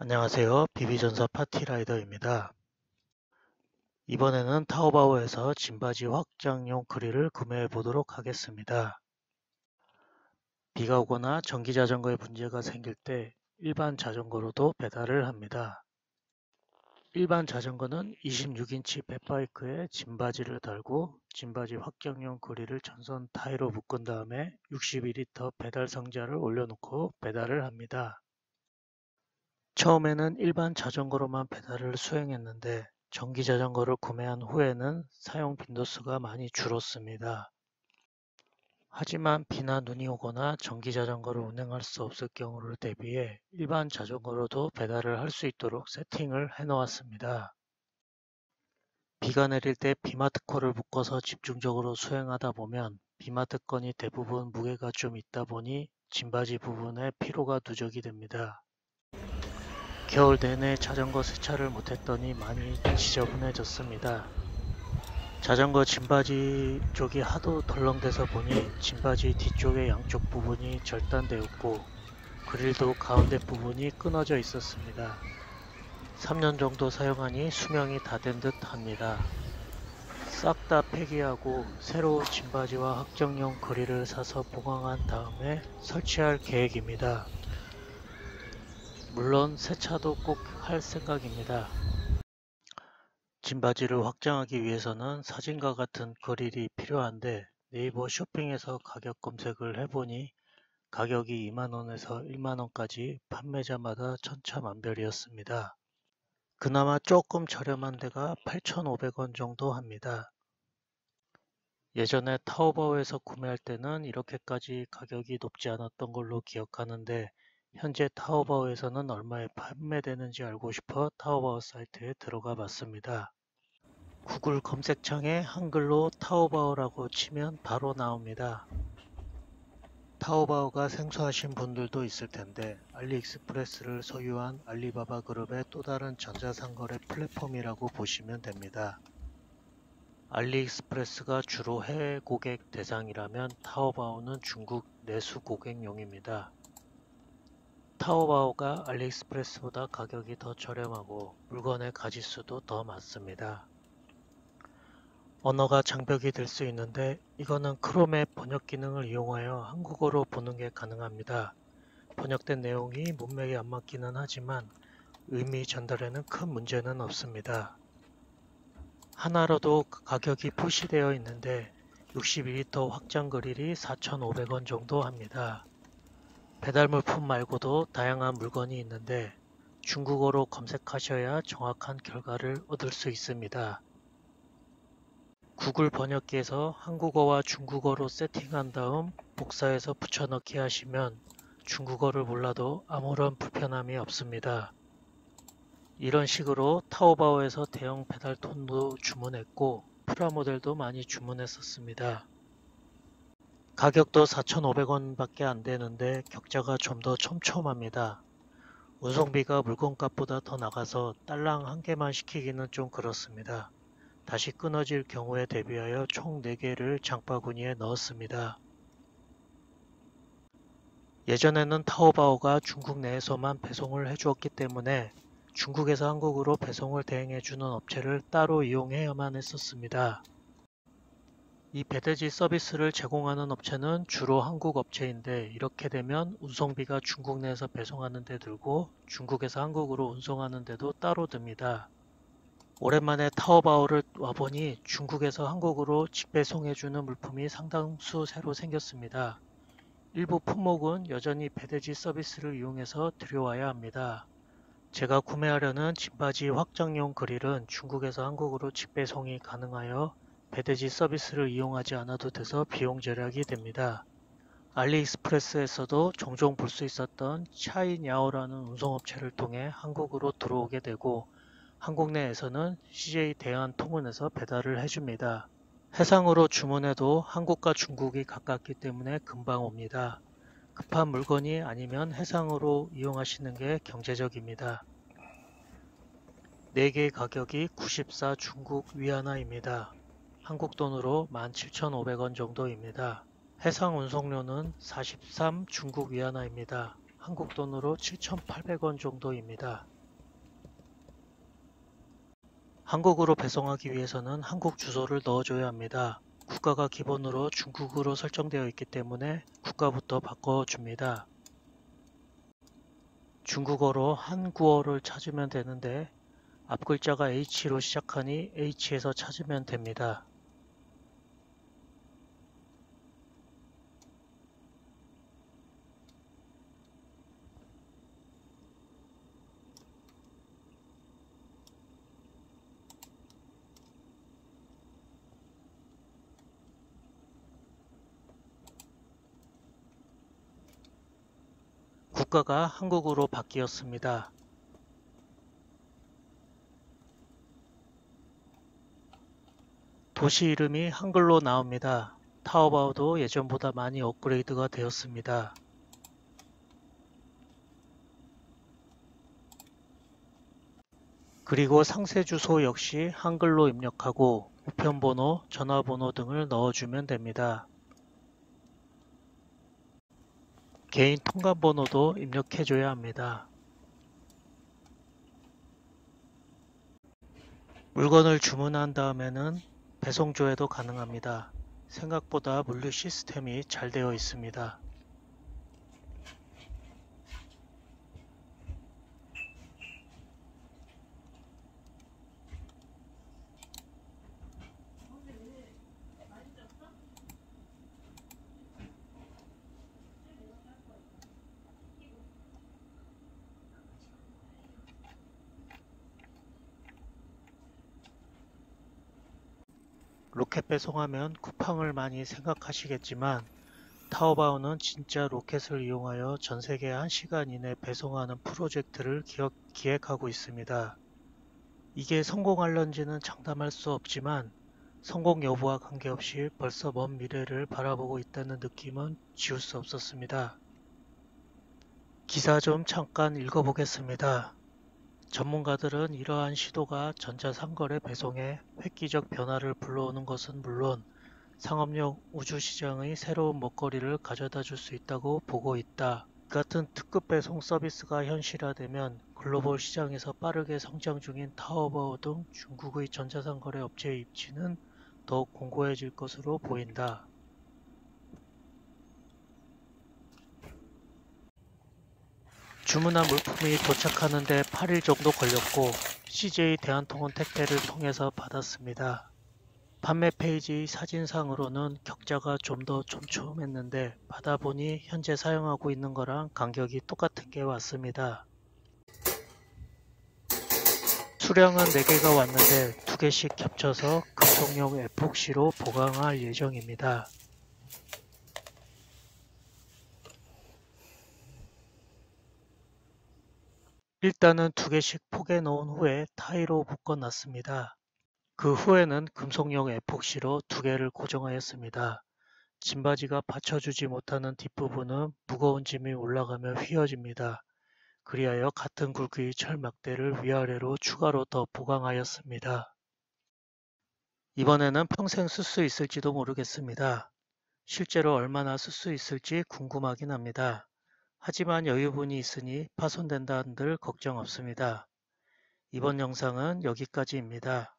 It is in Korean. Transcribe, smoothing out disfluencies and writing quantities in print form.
안녕하세요. 비비전사 파티라이더입니다. 이번에는 타오바오에서 짐바지 확장용 그릴을 구매해 보도록 하겠습니다. 비가 오거나 전기자전거에 문제가 생길 때 일반 자전거로도 배달을 합니다. 일반 자전거는 26인치 펫바이크에 짐바지를 달고 짐바지 확장용 그릴을 전선 타이로 묶은 다음에 62리터 배달 상자를 올려놓고 배달을 합니다. 처음에는 일반 자전거로만 배달을 수행했는데 전기 자전거를 구매한 후에는 사용 빈도수가 많이 줄었습니다. 하지만 비나 눈이 오거나 전기 자전거를 운행할 수 없을 경우를 대비해 일반 자전거로도 배달을 할 수 있도록 세팅을 해 놓았습니다. 비가 내릴 때 비마트코를 묶어서 집중적으로 수행하다 보면 비마트건이 대부분 무게가 좀 있다 보니 짐바지 부분에 피로가 누적이 됩니다. 겨울 내내 자전거 세차를 못했더니 많이 지저분해졌습니다. 자전거 짐바지 쪽이 하도 덜렁대서 보니 짐바지 뒤쪽의 양쪽 부분이 절단되었고 그릴도 가운데 부분이 끊어져 있었습니다. 3년 정도 사용하니 수명이 다 된 듯 합니다. 싹 다 폐기하고 새로 짐바지와 확정용 그릴을 사서 보강한 다음에 설치할 계획입니다. 물론 세차도 꼭 할 생각입니다. 짐바지를 확장하기 위해서는 사진과 같은 그릴이 필요한데 네이버 쇼핑에서 가격 검색을 해보니 가격이 2만원에서 1만원까지 판매자마다 천차만별이었습니다. 그나마 조금 저렴한 데가 8,500원 정도 합니다. 예전에 타오바오에서 구매할 때는 이렇게까지 가격이 높지 않았던 걸로 기억하는데 현재 타오바오에서는 얼마에 판매되는지 알고 싶어 타오바오 사이트에 들어가 봤습니다. 구글 검색창에 한글로 타오바오라고 치면 바로 나옵니다. 타오바오가 생소하신 분들도 있을 텐데 알리익스프레스를 소유한 알리바바 그룹의 또 다른 전자상거래 플랫폼이라고 보시면 됩니다. 알리익스프레스가 주로 해외 고객 대상이라면 타오바오는 중국 내수 고객용입니다. 타오바오가 알리익스프레스보다 가격이 더 저렴하고 물건의 가짓수도 더 많습니다. 언어가 장벽이 될 수 있는데 이거는 크롬의 번역 기능을 이용하여 한국어로 보는 게 가능합니다. 번역된 내용이 문맥에 안 맞기는 하지만 의미 전달에는 큰 문제는 없습니다. 하나로도 가격이 표시되어 있는데 62리터 확장 그릴이 4,500원 정도 합니다. 배달 물품 말고도 다양한 물건이 있는데 중국어로 검색하셔야 정확한 결과를 얻을 수 있습니다. 구글 번역기에서 한국어와 중국어로 세팅한 다음 복사해서 붙여넣기 하시면 중국어를 몰라도 아무런 불편함이 없습니다. 이런 식으로 타오바오에서 대형 배달톤도 주문했고 프라모델도 많이 주문했었습니다. 가격도 4,500원 밖에 안 되는데 격차가 좀 더 촘촘합니다. 운송비가 물건값보다 더 나가서 딸랑 한 개만 시키기는 좀 그렇습니다. 다시 끊어질 경우에 대비하여 총 4개를 장바구니에 넣었습니다. 예전에는 타오바오가 중국 내에서만 배송을 해주었기 때문에 중국에서 한국으로 배송을 대행해주는 업체를 따로 이용해야만 했었습니다. 이 배대지 서비스를 제공하는 업체는 주로 한국 업체인데 이렇게 되면 운송비가 중국 내에서 배송하는 데 들고 중국에서 한국으로 운송하는 데도 따로 듭니다. 오랜만에 타오바오를 와보니 중국에서 한국으로 직배송해주는 물품이 상당수 새로 생겼습니다. 일부 품목은 여전히 배대지 서비스를 이용해서 들여와야 합니다. 제가 구매하려는 짐바지 확장용 그릴은 중국에서 한국으로 직배송이 가능하여 배대지 서비스를 이용하지 않아도 돼서 비용 절약이 됩니다. 알리익스프레스에서도 종종 볼 수 있었던 차이냐오라는 운송업체를 통해 한국으로 들어오게 되고 한국 내에서는 CJ 대한통운에서 배달을 해줍니다. 해상으로 주문해도 한국과 중국이 가깝기 때문에 금방 옵니다. 급한 물건이 아니면 해상으로 이용하시는 게 경제적입니다. 4개의 가격이 94 중국 위안화입니다. 한국 돈으로 17,500원 정도입니다. 해상 운송료는 43 중국 위안화입니다. 한국 돈으로 7,800원 정도입니다. 한국으로 배송하기 위해서는 한국 주소를 넣어줘야 합니다. 국가가 기본으로 중국으로 설정되어 있기 때문에 국가부터 바꿔줍니다. 중국어로 한국어를 찾으면 되는데 앞 글자가 H로 시작하니 H에서 찾으면 됩니다. 국가가 한국으로 바뀌었습니다. 도시 이름이 한글로 나옵니다. 타오바오도 예전보다 많이 업그레이드가 되었습니다. 그리고 상세 주소 역시 한글로 입력하고 우편번호, 전화번호 등을 넣어주면 됩니다. 개인 통관번호도 입력해줘야 합니다. 물건을 주문한 다음에는 배송 조회도 가능합니다. 생각보다 물류 시스템이 잘 되어 있습니다. 로켓 배송하면 쿠팡을 많이 생각하시겠지만 타오바오는 진짜 로켓을 이용하여 전세계 1시간 이내 배송하는 프로젝트를 기획하고 있습니다. 이게 성공할런지는 장담할 수 없지만 성공 여부와 관계없이 벌써 먼 미래를 바라보고 있다는 느낌은 지울 수 없었습니다. 기사 좀 잠깐 읽어보겠습니다. 전문가들은 이러한 시도가 전자상거래 배송에 획기적 변화를 불러오는 것은 물론 상업용 우주시장의 새로운 먹거리를 가져다 줄 수 있다고 보고 있다. 이 같은 특급 배송 서비스가 현실화되면 글로벌 시장에서 빠르게 성장 중인 타오바오 등 중국의 전자상거래 업체의 입지는 더욱 공고해질 것으로 보인다. 주문한 물품이 도착하는 데 8일 정도 걸렸고 CJ 대한통운 택배를 통해서 받았습니다. 판매 페이지 사진상으로는 격자가 좀 더 촘촘했는데 받아보니 현재 사용하고 있는 거랑 간격이 똑같은 게 왔습니다. 수량은 4개가 왔는데 2개씩 겹쳐서 금속용 에폭시로 보강할 예정입니다. 일단은 2개씩 포개 놓은 후에 타이로 묶어놨습니다. 그 후에는 금속용 에폭시로 2개를 고정하였습니다. 짐바지가 받쳐주지 못하는 뒷부분은 무거운 짐이 올라가며 휘어집니다. 그리하여 같은 굵기의 철막대를 위아래로 추가로 더 보강하였습니다. 이번에는 평생 쓸 수 있을지도 모르겠습니다. 실제로 얼마나 쓸 수 있을지 궁금하긴 합니다. 하지만 여유분이 있으니 파손된다 한들 걱정 없습니다. 이번 영상은 여기까지입니다.